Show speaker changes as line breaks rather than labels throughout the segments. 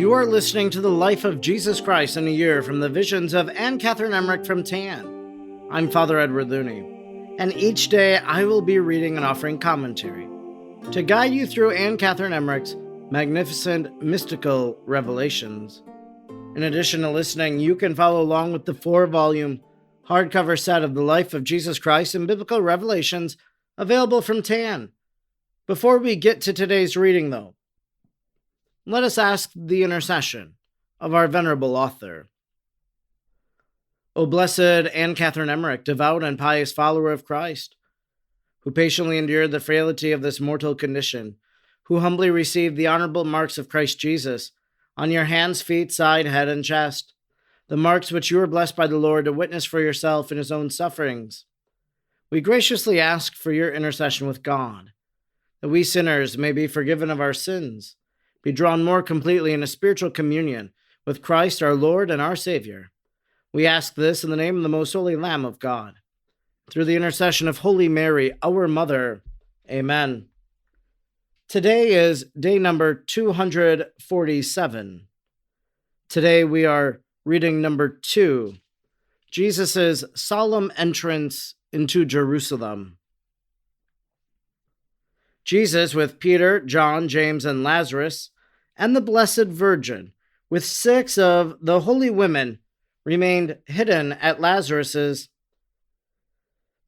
You are listening to the Life of Jesus Christ in a Year from the Visions of Anne Catherine Emmerich from TAN. I'm Father Edward Looney, and each day I will be reading and offering commentary to guide you through Anne Catherine Emmerich's magnificent mystical revelations. In addition to listening, you can follow along with the 4-volume hardcover set of the Life of Jesus Christ and Biblical Revelations available from TAN. Before we get to today's reading, though, let us ask the intercession of our venerable author. O blessed Anne Catherine Emmerich, devout and pious follower of Christ, who patiently endured the frailty of this mortal condition, who humbly received the honorable marks of Christ Jesus on your hands, feet, side, head, and chest, the marks which you were blessed by the Lord to witness for yourself in his own sufferings. We graciously ask for your intercession with God, that we sinners may be forgiven of our sins, be drawn more completely into spiritual communion with Christ our Lord and our Savior. We ask this in the name of the most holy Lamb of God, through the intercession of Holy Mary, our Mother. Amen. Today is day number 247. Today we are reading number 2, Jesus' solemn entrance into Jerusalem. Jesus, with Peter, John, James, and Lazarus, and the Blessed Virgin, with 6 of the holy women, remained hidden at Lazarus's.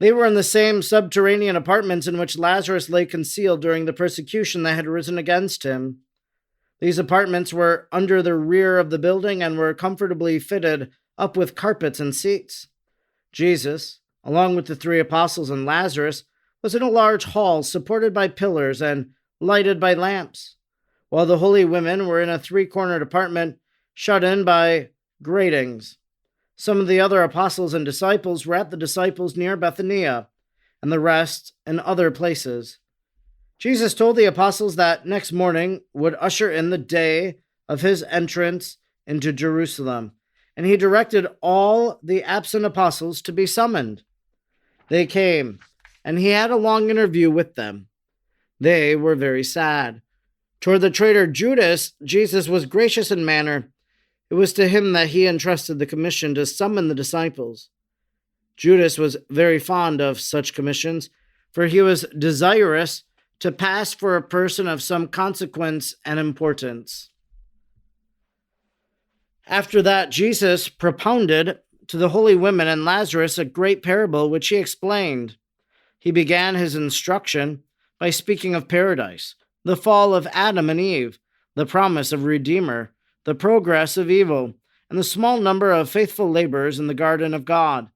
They were in the same subterranean apartments in which Lazarus lay concealed during the persecution that had risen against him. These apartments were under the rear of the building and were comfortably fitted up with carpets and seats. Jesus, along with the 3 apostles and Lazarus, was in a large hall supported by pillars and lighted by lamps, while the holy women were in a 3-cornered apartment shut in by gratings. Some of the other apostles and disciples were at the disciples near Bethania, and the rest in other places. Jesus told the apostles that next morning would usher in the day of his entrance into Jerusalem, and he directed all the absent apostles to be summoned. They came, and he had a long interview with them. They were very sad. Toward the traitor Judas, Jesus was gracious in manner. It was to him that he entrusted the commission to summon the disciples. Judas was very fond of such commissions, for he was desirous to pass for a person of some consequence and importance. After that, Jesus propounded to the holy women and Lazarus a great parable which he explained. He began his instruction by speaking of paradise, the fall of Adam and Eve, the promise of Redeemer, the progress of evil, and the small number of faithful laborers in the garden of God.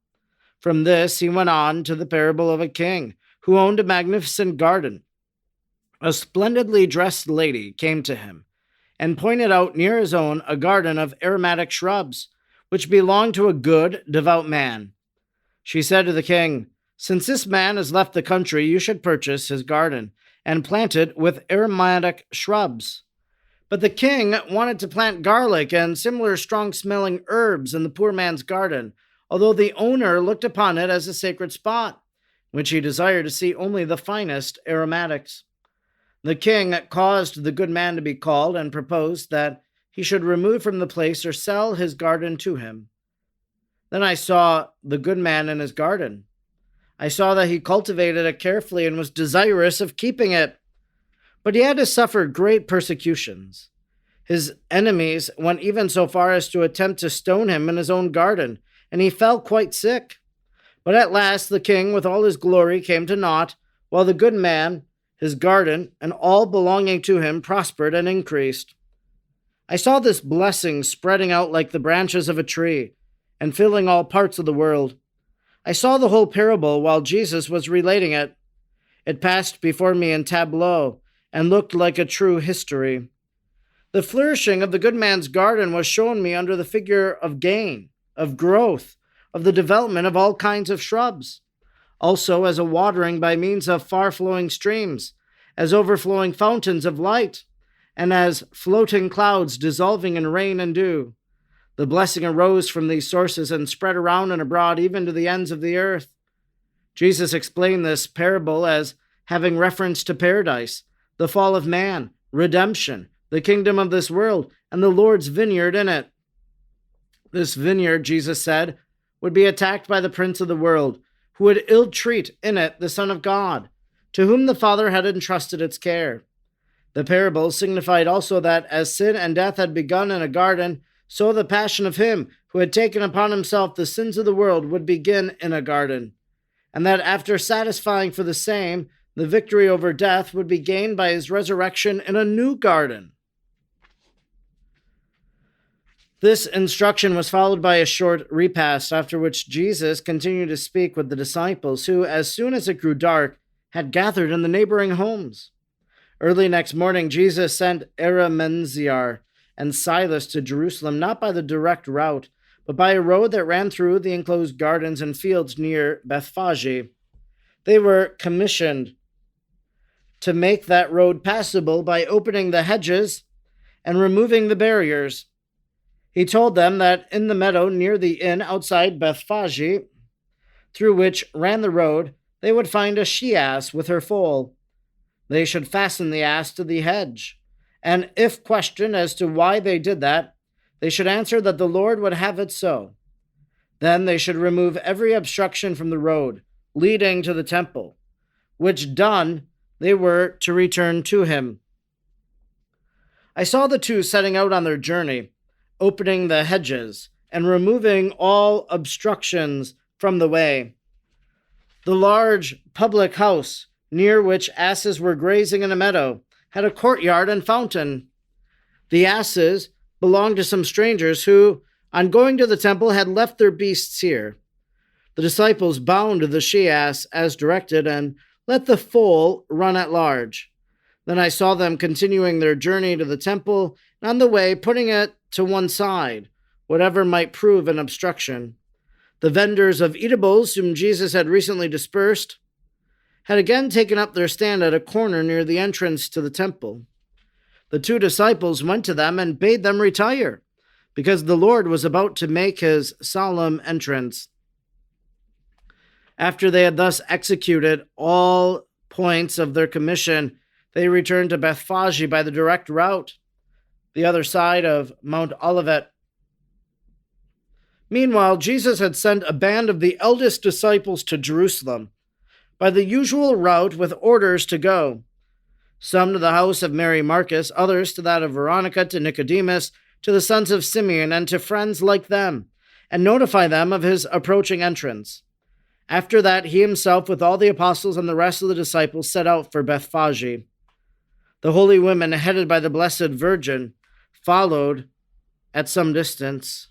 From this he went on to the parable of a king who owned a magnificent garden. A splendidly dressed lady came to him and pointed out near his own a garden of aromatic shrubs, which belonged to a good, devout man. She said to the king, "Since this man has left the country, you should purchase his garden and plant it with aromatic shrubs." But the king wanted to plant garlic and similar strong-smelling herbs in the poor man's garden, although the owner looked upon it as a sacred spot, in which he desired to see only the finest aromatics. The king caused the good man to be called and proposed that he should remove from the place or sell his garden to him. Then I saw the good man in his garden. I saw that he cultivated it carefully and was desirous of keeping it. But he had to suffer great persecutions. His enemies went even so far as to attempt to stone him in his own garden, and he fell quite sick. But at last the king, with all his glory, came to naught, while the good man, his garden, and all belonging to him prospered and increased. I saw this blessing spreading out like the branches of a tree, and filling all parts of the world. I saw the whole parable while Jesus was relating it. It passed before me in tableau, and looked like a true history. The flourishing of the good man's garden was shown me under the figure of gain, of growth, of the development of all kinds of shrubs, also as a watering by means of far-flowing streams, as overflowing fountains of light, and as floating clouds dissolving in rain and dew. The blessing arose from these sources and spread around and abroad even to the ends of the earth. Jesus explained this parable as having reference to paradise, the fall of man, redemption, the kingdom of this world, and the Lord's vineyard in it. This vineyard, Jesus said, would be attacked by the prince of the world, who would ill-treat in it the Son of God, to whom the Father had entrusted its care. The parable signified also that as sin and death had begun in a garden, so the passion of him who had taken upon himself the sins of the world would begin in a garden, and that after satisfying for the same, the victory over death would be gained by his resurrection in a new garden. This instruction was followed by a short repast, after which Jesus continued to speak with the disciples, who, as soon as it grew dark, had gathered in the neighboring homes. Early next morning, Jesus sent Menziar and Silas to Jerusalem, not by the direct route, but by a road that ran through the enclosed gardens and fields near Bethphage. They were commissioned to make that road passable by opening the hedges and removing the barriers. He told them that in the meadow near the inn outside Bethphage, through which ran the road, they would find a she-ass with her foal. They should fasten the ass to the hedge, and if questioned as to why they did that, they should answer that the Lord would have it so. Then they should remove every obstruction from the road leading to the temple, which done, they were to return to him. I saw the two setting out on their journey, opening the hedges and removing all obstructions from the way. The large public house, near which asses were grazing in a meadow, had a courtyard and fountain. The asses belonged to some strangers who, on going to the temple, had left their beasts here. The disciples bound the she-ass as directed and let the foal run at large. Then I saw them continuing their journey to the temple, and on the way putting it to one side, whatever might prove an obstruction. The vendors of eatables, whom Jesus had recently dispersed, had again taken up their stand at a corner near the entrance to the temple. The two disciples went to them and bade them retire, because the Lord was about to make his solemn entrance. After they had thus executed all points of their commission, they returned to Bethphage by the direct route, the other side of Mount Olivet. Meanwhile, Jesus had sent a band of the eldest disciples to Jerusalem by the usual route with orders to go, some to the house of Mary Marcus, others to that of Veronica, to Nicodemus, to the sons of Simeon, and to friends like them, and notify them of his approaching entrance. After that, he himself, with all the apostles and the rest of the disciples, set out for Bethphage. The holy women, headed by the Blessed Virgin, followed at some distance.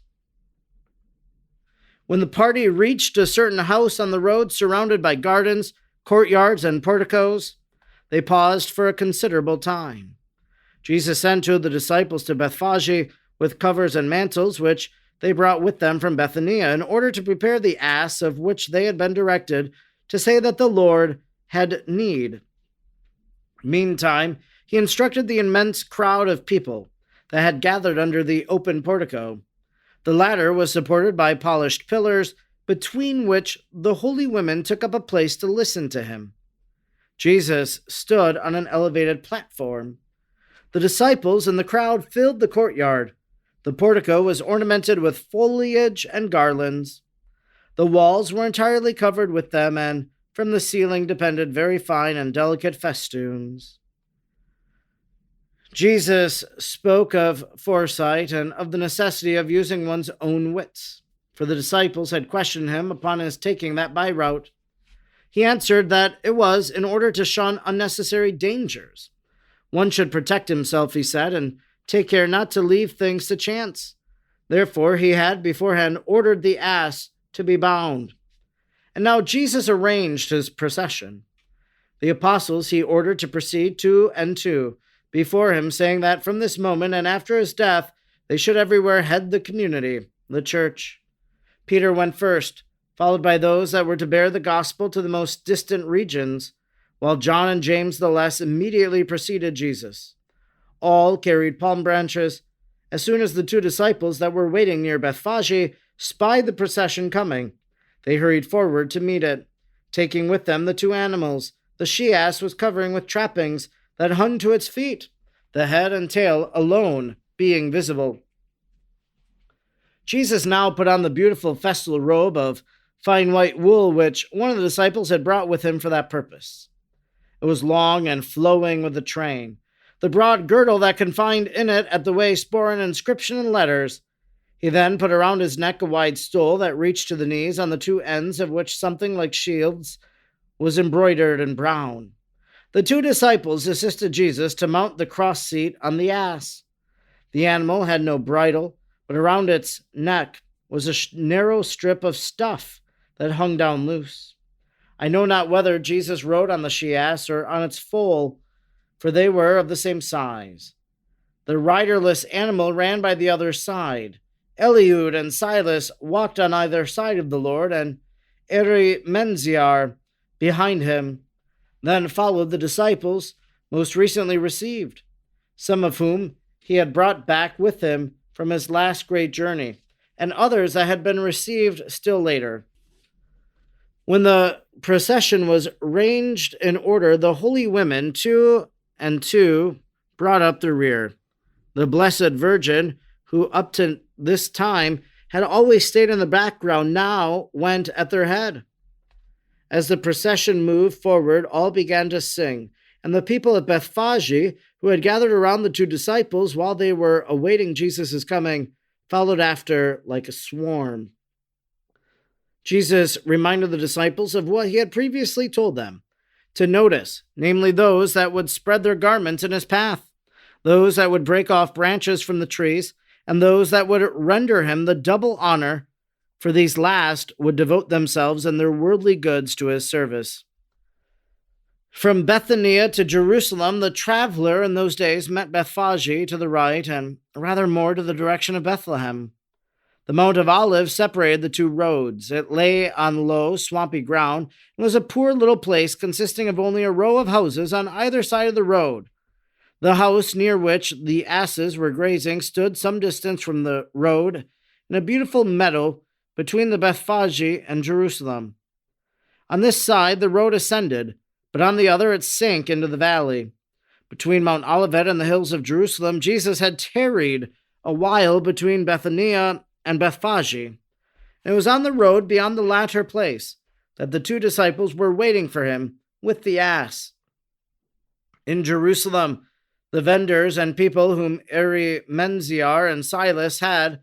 When the party reached a certain house on the road surrounded by gardens, courtyards, and porticos, they paused for a considerable time. Jesus sent two of the disciples to Bethphage with covers and mantles, which they brought with them from Bethania, in order to prepare the ass of which they had been directed to say that the Lord had need. Meantime, he instructed the immense crowd of people that had gathered under the open portico. The latter was supported by polished pillars, between which the holy women took up a place to listen to him. Jesus stood on an elevated platform. The disciples and the crowd filled the courtyard. The portico was ornamented with foliage and garlands. The walls were entirely covered with them, and from the ceiling depended very fine and delicate festoons. Jesus spoke of foresight and of the necessity of using one's own wits, for the disciples had questioned him upon his taking that by route. He answered that it was in order to shun unnecessary dangers. One should protect himself, he said, and take care not to leave things to chance. Therefore, he had beforehand ordered the ass to be bound. And now Jesus arranged his procession. The apostles he ordered to proceed two and two before him, saying that from this moment and after his death, they should everywhere head the community, the church. Peter went first, followed by those that were to bear the gospel to the most distant regions, while John and James the Less immediately preceded Jesus. All carried palm branches. As soon as the two disciples that were waiting near Bethphage spied the procession coming, they hurried forward to meet it, taking with them the two animals. The she-ass was covering with trappings that hung to its feet. The head and tail alone being visible. Jesus now put on the beautiful festal robe of fine white wool, which one of the disciples had brought with him for that purpose. It was long and flowing with the train. The broad girdle that confined in it at the waist bore an inscription in letters. He then put around his neck a wide stole that reached to the knees, on the two ends of which something like shields was embroidered in brown. The two disciples assisted Jesus to mount the cross seat on the ass. The animal had no bridle, but around its neck was a narrow strip of stuff that hung down loose. I know not whether Jesus rode on the she-ass or on its foal, for they were of the same size. The riderless animal ran by the other side. Eliud and Silas walked on either side of the Lord, and Eri Menziar behind him. Then followed the disciples most recently received, some of whom he had brought back with him from his last great journey, and others that had been received still later. When the procession was ranged in order, the holy women, two and two, brought up the rear. The Blessed Virgin, who up to this time had always stayed in the background, now went at their head. As the procession moved forward, all began to sing, and the people at Bethphage, who had gathered around the two disciples while they were awaiting Jesus' coming, followed after like a swarm. Jesus reminded the disciples of what he had previously told them to notice, namely those that would spread their garments in his path, those that would break off branches from the trees, and those that would render him the double honor, for these last would devote themselves and their worldly goods to his service. From Bethania to Jerusalem, the traveler in those days met Bethphage to the right and rather more to the direction of Bethlehem. The Mount of Olives separated the two roads. It lay on low, swampy ground and was a poor little place consisting of only a row of houses on either side of the road. The house near which the asses were grazing stood some distance from the road in a beautiful meadow between the Bethphage and Jerusalem. On this side the road ascended, but on the other it sank into the valley. Between Mount Olivet and the hills of Jerusalem, Jesus had tarried a while between Bethania and Bethphage. It was on the road beyond the latter place that the two disciples were waiting for him with the ass. In Jerusalem, the vendors and people whom Eri Menziar and Silas had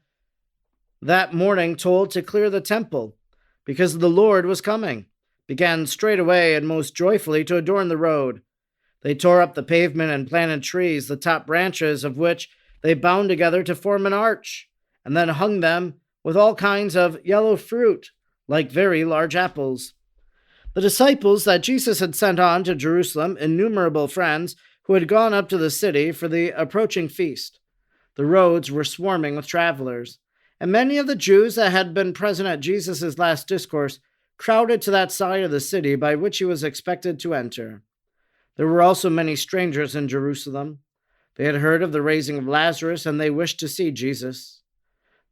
that morning told to clear the temple, because the Lord was coming, began straightway and most joyfully to adorn the road. They tore up the pavement and planted trees, the top branches of which they bound together to form an arch, and then hung them with all kinds of yellow fruit, like very large apples. The disciples that Jesus had sent on to Jerusalem, innumerable friends who had gone up to the city for the approaching feast. The roads were swarming with travelers, and many of the Jews that had been present at Jesus' last discourse crowded to that side of the city by which he was expected to enter. There were also many strangers in Jerusalem. They had heard of the raising of Lazarus, and they wished to see Jesus.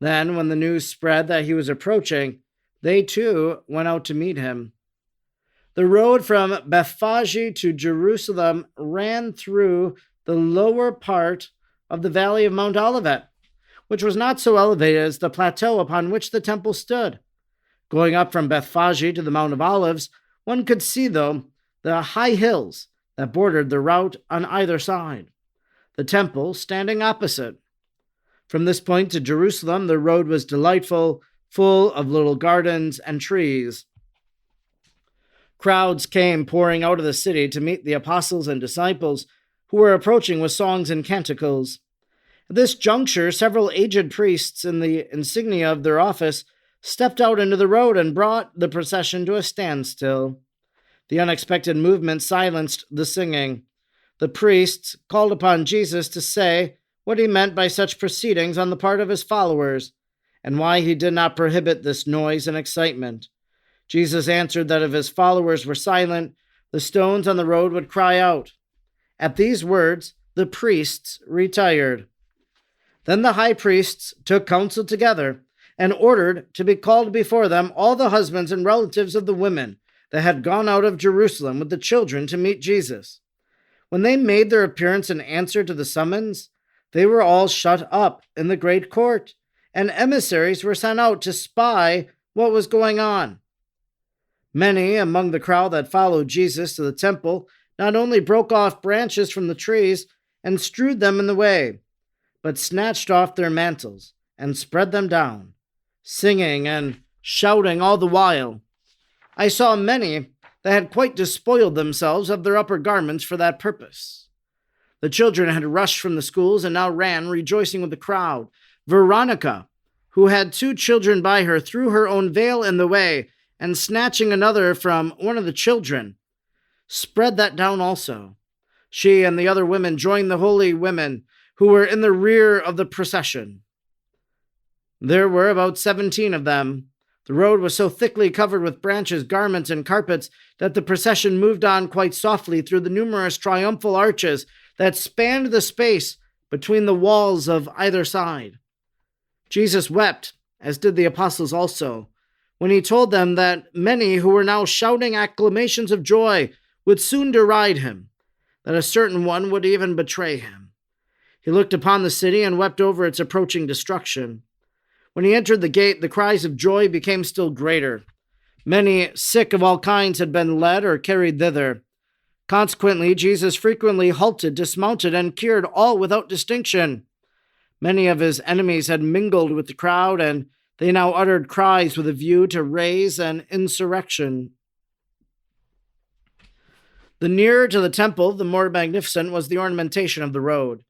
Then, when the news spread that he was approaching, they too went out to meet him. The road from Bethphage to Jerusalem ran through the lower part of the valley of Mount Olivet, which was not so elevated as the plateau upon which the temple stood. Going up from Bethphage to the Mount of Olives, one could see, though, the high hills that bordered the route on either side, the temple standing opposite. From this point to Jerusalem, the road was delightful, full of little gardens and trees. Crowds came pouring out of the city to meet the apostles and disciples, who were approaching with songs and canticles. At this juncture, several aged priests in the insignia of their office stepped out into the road and brought the procession to a standstill. The unexpected movement silenced the singing. The priests called upon Jesus to say what he meant by such proceedings on the part of his followers, and why he did not prohibit this noise and excitement. Jesus answered that if his followers were silent, the stones on the road would cry out. At these words, the priests retired. Then the high priests took counsel together and ordered to be called before them all the husbands and relatives of the women that had gone out of Jerusalem with the children to meet Jesus. When they made their appearance in answer to the summons, They were all shut up in the great court, and emissaries were sent out to spy what was going on. Many among the crowd that followed Jesus to the temple not only broke off branches from the trees and strewed them in the way, but snatched off their mantles and spread them down, singing and shouting all the while. I saw many that had quite despoiled themselves of their upper garments for that purpose. The children had rushed from the schools and now ran, rejoicing with the crowd. Veronica, who had 2 children by her, threw her own veil in the way, and snatching another from one of the children, spread that down also. She and the other women joined the holy women who were in the rear of the procession. There were about 17 of them. The road was so thickly covered with branches, garments, and carpets that the procession moved on quite softly through the numerous triumphal arches that spanned the space between the walls of either side. Jesus wept, as did the apostles also, when he told them that many who were now shouting acclamations of joy would soon deride him, that a certain one would even betray him. He looked upon the city and wept over its approaching destruction. When he entered the gate, the cries of joy became still greater. Many sick of all kinds had been led or carried thither. Consequently, Jesus frequently halted, dismounted, and cured all without distinction. Many of his enemies had mingled with the crowd, and they now uttered cries with a view to raise an insurrection. The nearer to the temple, the more magnificent was the ornamentation of the road.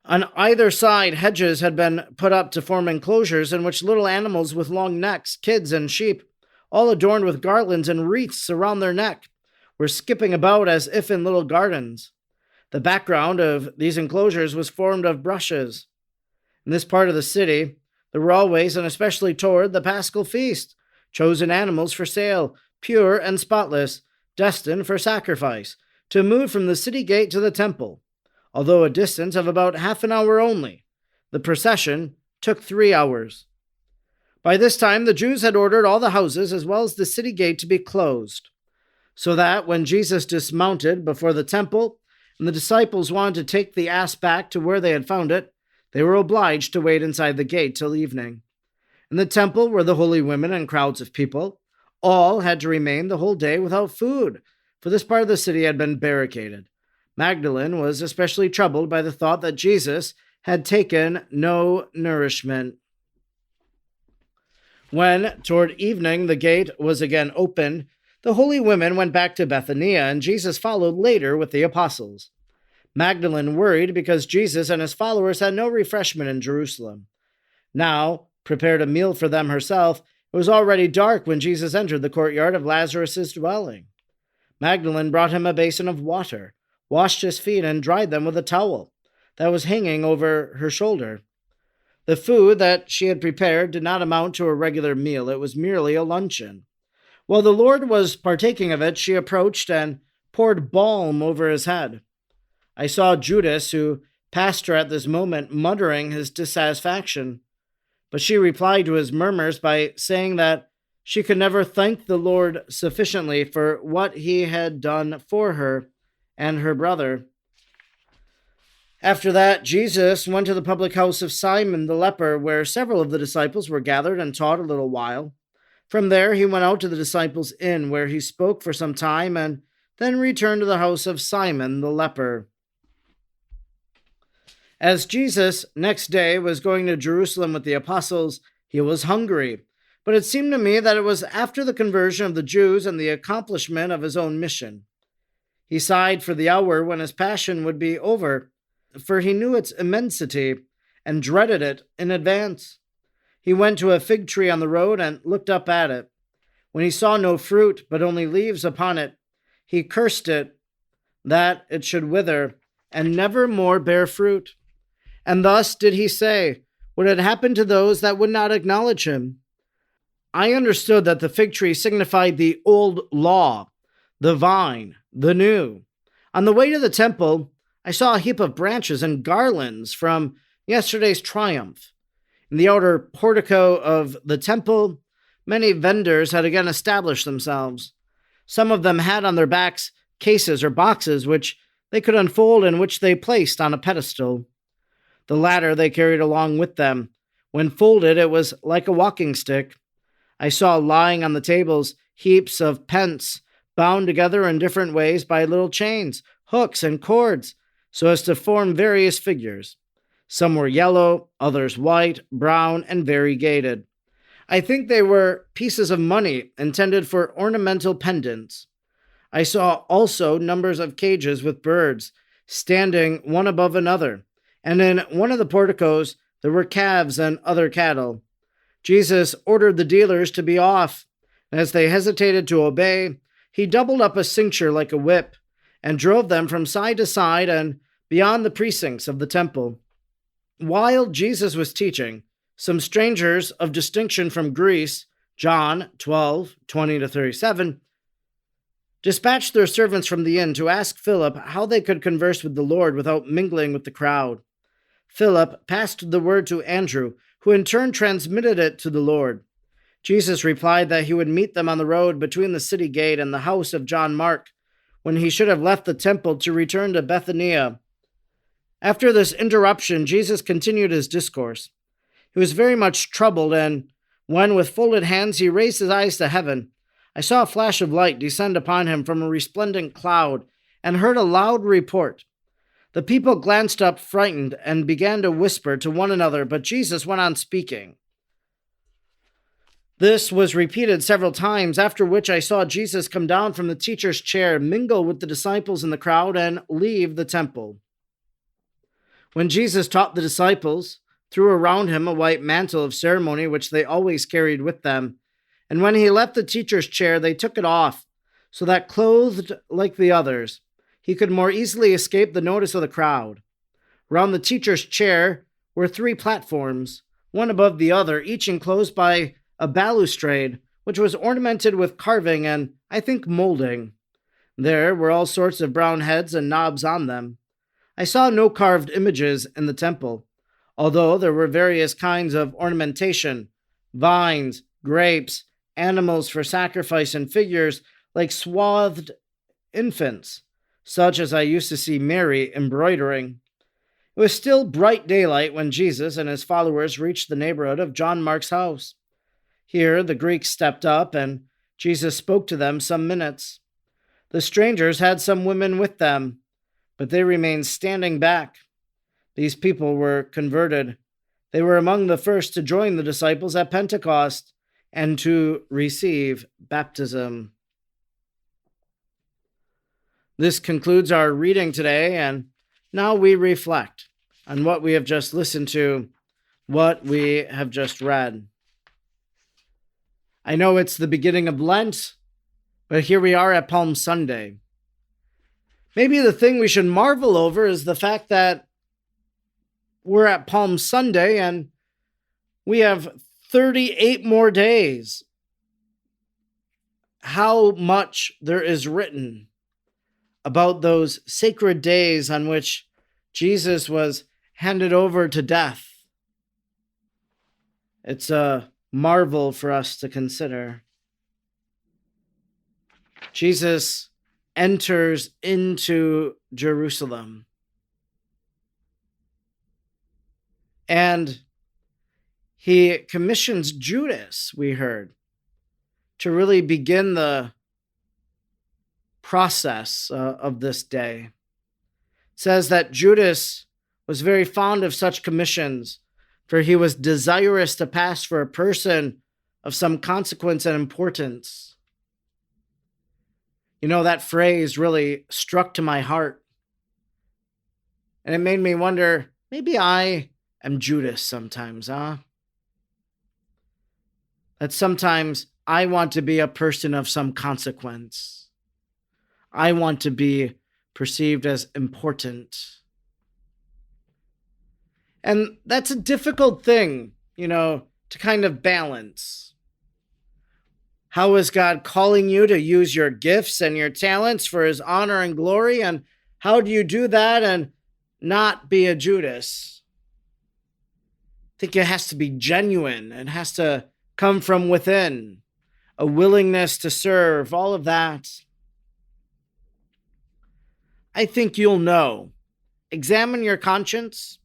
On either side, hedges had been put up to form enclosures in which little animals with long necks, kids and sheep, all adorned with garlands and wreaths around their neck, were skipping about as if in little gardens. The background of these enclosures was formed of bushes. In this part of the city, there were always, and especially toward the Paschal feast, chosen animals for sale, pure and spotless, destined for sacrifice, to move from the city gate to the temple. Although a distance of about half an hour only, the procession took 3 hours. By this time, the Jews had ordered all the houses as well as the city gate to be closed, so that when Jesus dismounted before the temple and the disciples wanted to take the ass back to where they had found it, they were obliged to wait inside the gate till evening. In the temple were the holy women and crowds of people. All had to remain the whole day without food, for this part of the city had been barricaded. Magdalene was especially troubled by the thought that Jesus had taken no nourishment. When, toward evening, the gate was again opened, the holy women went back to Bethany, and Jesus followed later with the apostles. Magdalene worried because Jesus and his followers had no refreshment in Jerusalem. Now, prepared a meal for them herself, it was already dark when Jesus entered the courtyard of Lazarus' dwelling. Magdalene brought him a basin of water, washed his feet, and dried them with a towel that was hanging over her shoulder. The food that she had prepared did not amount to a regular meal. It was merely a luncheon. While the Lord was partaking of it, she approached and poured balm over his head. I saw Judas, who passed her at this moment, muttering his dissatisfaction, but she replied to his murmurs by saying that she could never thank the Lord sufficiently for what he had done for her and her brother. After that, Jesus went to the public house of Simon the leper, where several of the disciples were gathered, and taught a little while. From there he went out to the disciples' inn, where he spoke for some time, and then returned to the house of Simon the leper. As Jesus next day was going to Jerusalem with the apostles, he was hungry. But it seemed to me that it was after the conversion of the Jews and the accomplishment of his own mission. He sighed for the hour when his passion would be over, for he knew its immensity and dreaded it in advance. He went to a fig tree on the road and looked up at it. When he saw no fruit, but only leaves upon it, he cursed it, that it should wither and never more bear fruit. And thus did he say what had happened to those that would not acknowledge him. I understood that the fig tree signified the old law, the vine, the new. On the way to the temple, I saw a heap of branches and garlands from yesterday's triumph. In the outer portico of the temple, many vendors had again established themselves. Some of them had on their backs cases or boxes which they could unfold and which they placed on a pedestal. The latter they carried along with them. When folded, it was like a walking stick. I saw lying on the tables heaps of pence, bound together in different ways by little chains, hooks, and cords, so as to form various figures. Some were yellow, others white, brown, and variegated. I think they were pieces of money intended for ornamental pendants. I saw also numbers of cages with birds, standing one above another, and in one of the porticos there were calves and other cattle. Jesus ordered the dealers to be off, and as they hesitated to obey, he doubled up a cincture like a whip, and drove them from side to side and beyond the precincts of the temple. While Jesus was teaching, some strangers of distinction from Greece, John 12:20-37, dispatched their servants from the inn to ask Philip how they could converse with the Lord without mingling with the crowd. Philip passed the word to Andrew, who in turn transmitted it to the Lord. Jesus replied that he would meet them on the road between the city gate and the house of John Mark, when he should have left the temple to return to Bethania. After this interruption, Jesus continued his discourse. He was very much troubled, and when with folded hands he raised his eyes to heaven, I saw a flash of light descend upon him from a resplendent cloud, and heard a loud report. The people glanced up frightened and began to whisper to one another, but Jesus went on speaking. This was repeated several times, after which I saw Jesus come down from the teacher's chair, mingle with the disciples in the crowd, and leave the temple. When Jesus taught the disciples, threw around him a white mantle of ceremony which they always carried with them, and when he left the teacher's chair, they took it off, so that, clothed like the others, he could more easily escape the notice of the crowd. Round the teacher's chair were 3 platforms, one above the other, each enclosed by a balustrade, which was ornamented with carving and, I think, molding. There were all sorts of brown heads and knobs on them. I saw no carved images in the temple, although there were various kinds of ornamentation, vines, grapes, animals for sacrifice, and figures like swathed infants, such as I used to see Mary embroidering. It was still bright daylight when Jesus and his followers reached the neighborhood of John Mark's house. Here the Greeks stepped up, and Jesus spoke to them some minutes. The strangers had some women with them, but they remained standing back. These people were converted. They were among the first to join the disciples at Pentecost and to receive baptism. This concludes our reading today, and now we reflect on what we have just listened to, what we have just read. I know it's the beginning of Lent, but here we are at Palm Sunday. Maybe the thing we should marvel over is the fact that we're at Palm Sunday and we have 38 more days. How much there is written about those sacred days on which Jesus was handed over to death. It's a marvel for us to consider. Jesus enters into Jerusalem, and he commissions Judas, we heard, to really begin the process of this day. It says that Judas was very fond of such commissions, for he was desirous to pass for a person of some consequence and importance. You know, that phrase really struck to my heart. And it made me wonder, maybe I am Judas sometimes, huh? That sometimes I want to be a person of some consequence. I want to be perceived as important. And that's a difficult thing, to kind of balance. How is God calling you to use your gifts and your talents for his honor and glory? And how do you do that and not be a Judas? I think it has to be genuine. It has to come from within. A willingness to serve, all of that. I think you'll know. Examine your conscience,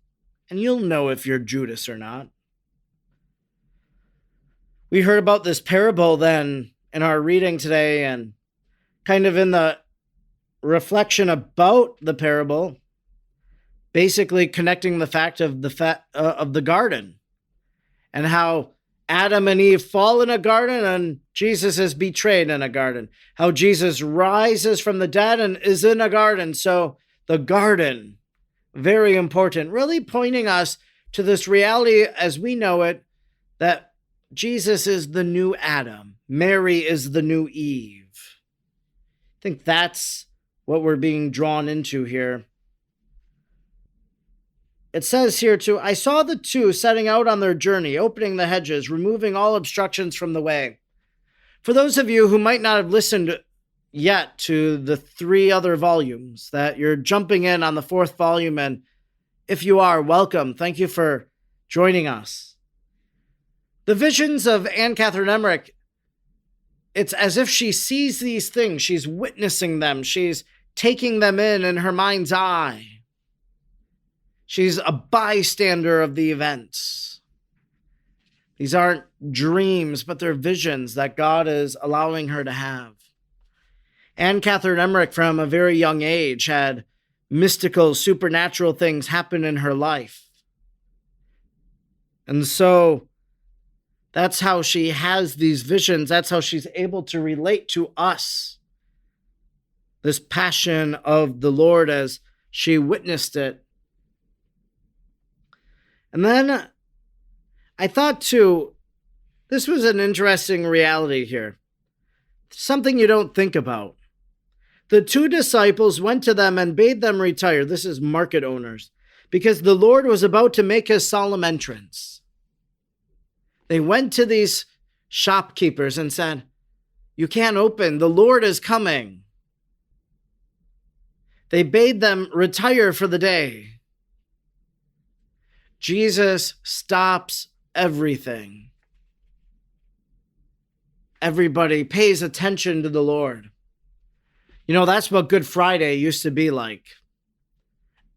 and you'll know if you're Judas or not. We heard about this parable then in our reading today, and kind of in the reflection about the parable, basically connecting the fact of the garden and how Adam and Eve fall in a garden and Jesus is betrayed in a garden. How Jesus rises from the dead and is in a garden. So the garden, very important, really pointing us to this reality as we know it, that Jesus is the new Adam. Mary is the new Eve. I think that's what we're being drawn into here. It says here too, I saw the two setting out on their journey, opening the hedges, removing all obstructions from the way. For those of you who might not have listened yet to the 3 other volumes, that you're jumping in on the 4th volume, and if you are, welcome. Thank you for joining us. The visions of Anne Catherine Emmerich, it's as if she sees these things, she's witnessing them, she's taking them in her mind's eye. She's a bystander of the events. These aren't dreams, but they're visions that God is allowing her to have. Anne Catherine Emmerich, from a very young age, had mystical, supernatural things happen in her life. And so that's how she has these visions. That's how she's able to relate to us. This passion of the Lord as she witnessed it. And then I thought too, this was an interesting reality here. Something you don't think about. The 2 disciples went to them and bade them retire. This is market owners, because the Lord was about to make his solemn entrance. They went to these shopkeepers and said, you can't open, the Lord is coming. They bade them retire for the day. Jesus stops everything. Everybody pays attention to the Lord. You know, that's what Good Friday used to be like.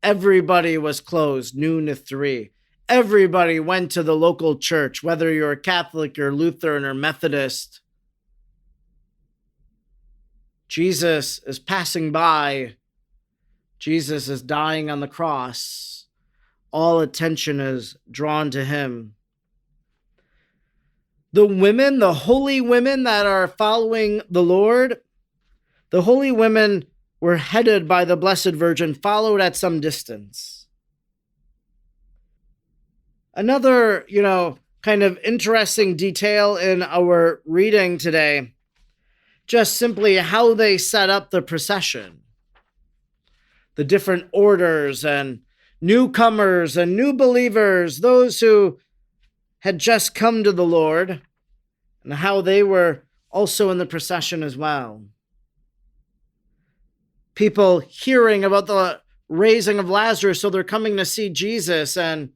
Everybody was closed noon to 3. Everybody went to the local church, whether you're a Catholic or Lutheran or Methodist. Jesus is passing by. Jesus is dying on the cross. All attention is drawn to him. The women, the holy women that are following the Lord, the holy women were headed by the Blessed Virgin, followed at some distance. Another, kind of interesting detail in our reading today, just simply how they set up the procession. The different orders and newcomers and new believers, those who had just come to the Lord, and how they were also in the procession as well. People hearing about the raising of Lazarus, so they're coming to see Jesus, and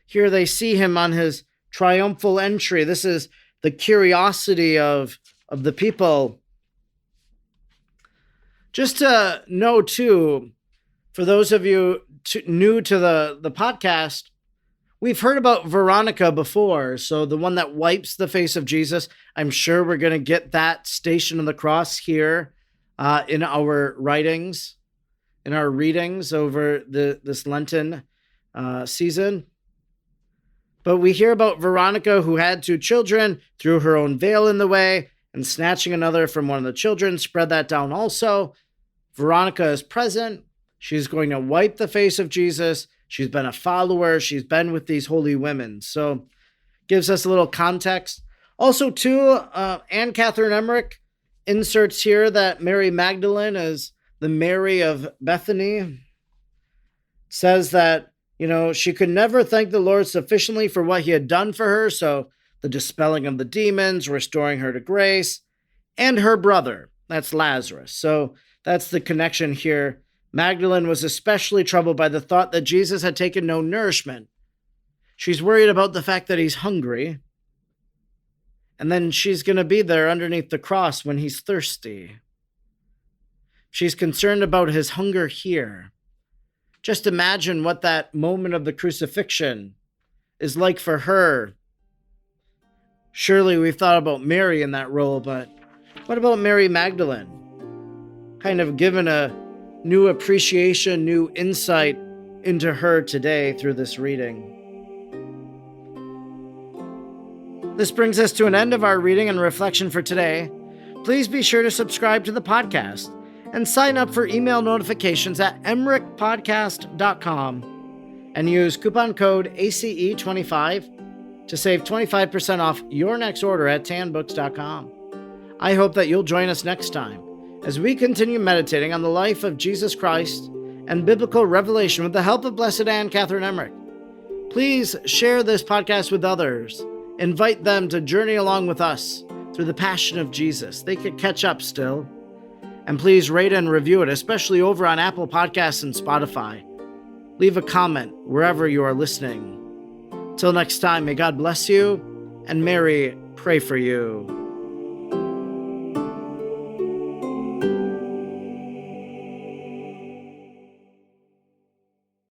here they see him on his triumphal entry. This is the curiosity of the people. Just to know, too, for those of you new to the podcast, we've heard about Veronica before. So the one that wipes the face of Jesus. I'm sure we're going to get that Station of the Cross here in our writings, in our readings over this Lenten season. But we hear about Veronica, who had 2 children, threw her own veil in the way, and snatching another from one of the children, spread that down also. Veronica is present. She's going to wipe the face of Jesus. She's been a follower. She's been with these holy women. So gives us a little context. Also, too, Anne Catherine Emmerich inserts here that Mary Magdalene is the Mary of Bethany. Says that, she could never thank the Lord sufficiently for what he had done for her. So the dispelling of the demons, restoring her to grace, and her brother, that's Lazarus. So that's the connection here. Magdalene was especially troubled by the thought that Jesus had taken no nourishment. She's worried about the fact that he's hungry. And then she's going to be there underneath the cross when he's thirsty. She's concerned about his hunger here. Just imagine what that moment of the crucifixion is like for her. Surely we've thought about Mary in that role, but what about Mary Magdalene? Kind of given a new appreciation, new insight into her today through this reading. This brings us to an end of our reading and reflection for today. Please be sure to subscribe to the podcast and sign up for email notifications at emrickpodcast.com and use coupon code ACE25 to save 25% off your next order at tanbooks.com. I hope that you'll join us next time as we continue meditating on the life of Jesus Christ and biblical revelation with the help of Blessed Anne Catherine Emmerich. Please share this podcast with others. Invite them to journey along with us through the passion of Jesus. They could catch up still. And please rate and review it, especially over on Apple Podcasts and Spotify. Leave a comment wherever you are listening. Till next time, may God bless you and Mary pray for you.